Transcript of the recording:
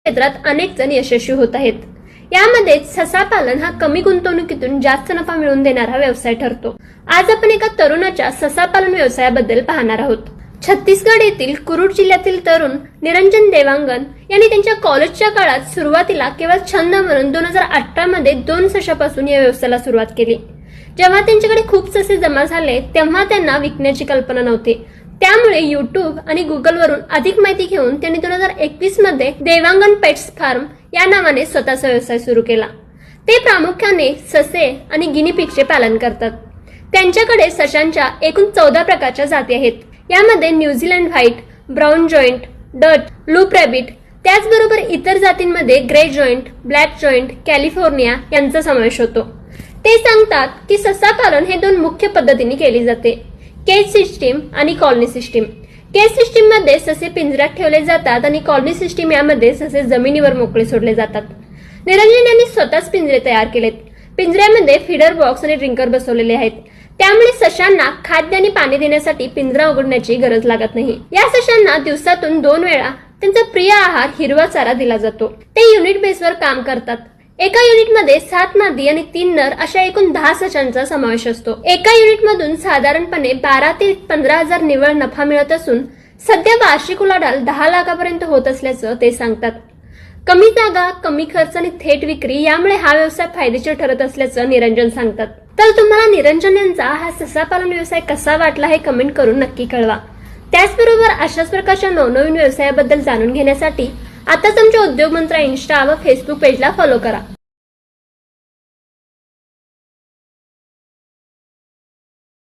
क्षेत्रात अनेक जण यशस्वी होत आहेत। यामध्ये ससा पालन हा कमी गुंतवणुकीतून जास्त नफा मिळवून देणारा व्यवसाय ठरतो। आज आपण एका तरुणाच्या ससा पालन व्यवसायाबद्दल पाहणार आहोत। छत्तीसगड येथील कुरुड जिल्ह्यातील तरुण निरंजन देवांगन यांनी त्यांच्या कॉलेजच्या काळात सुरुवातीला केवळ छंद म्हणून 2018 मध्ये 2 सशापासून या व्यवसायाला सुरुवात केली। जेव्हा त्यांच्याकडे खूप ससे जमा झाले तेव्हा त्यांना विकण्याची कल्पना नव्हती। त्यामुळे YouTube आणि Google वरून अधिक माहिती घेऊन त्यांनी 2021 मध्ये देवांगन पेट्स फार्म या नावाने स्वतःचा व्यवसाय सुरू केला। ते प्रामुख्याने ससे आणि गिनी पिगचे पालन करतात। त्यांच्याकडे सशांच्या एकूण 14 प्रकारच्या जाती आहेत। यामध्ये New Zealand white, brown joint, Dutch, loop rabbit, त्याचबरोबर इतर जातींमध्ये grey joint, black joint, California यांचा समावेश होतो। ते सांगतात की ससा पालन हे 2 मुख्य पद्धतीने केले जाते, केज सिस्टीम आणि कॉलनी सिस्टीम। केज सिस्टीम मध्ये ससे पिंजऱ्यात ठेवले जातात आणि कॉलनी सिस्टीम यामध्ये ससे जमिनीवर मोकळे सोडले जातात। निरंजन यांनी स्वतःच पिंजरे तयार केलेत। पिंजऱ्यामध्ये फीडर बॉक्स आणि ड्रिंकर बसवलेले आहेत। त्यामुळे सशांना खाद्य आणि पाणी देण्यासाठी पिंजरा उघडण्याची गरज लागत नाही। या सशांना दिवसातून 2 वेळा त्यांचा प्रिय आहार हिरवा चारा दिला जातो। ते युनिट बेसवर काम करतात। एका युनिटमध्ये 7 मादी आणि 3 नर अशा एकूण 10 सशांचा समावेश असतो। एका युनिटमधून साधारणपणे 12 ते 15 हजार निव्वळ नफा मिळत असून सध्या वार्षिक उलाढाल 10 लाखापर्यंत होत असल्याचं ते सांगतात। कमी जागा, कमी खर्च आणि थेट विक्री यामुळे हा व्यवसाय फायदेशीर ठरत असल्याचं निरंजन सांगतात। तर तुम्हाला निरंजन यांचा हा ससा पालन व्यवसाय कसा वाटला हे कमेंट करून नक्की कळवा। त्याचबरोबर अशाच प्रकारच्या नवनवीन व्यवसायाबद्दल जाणून घेण्यासाठी आताच आमच्या उद्योग मंत्रा इंस्टा व फेसबुक पेजला फॉलो करा।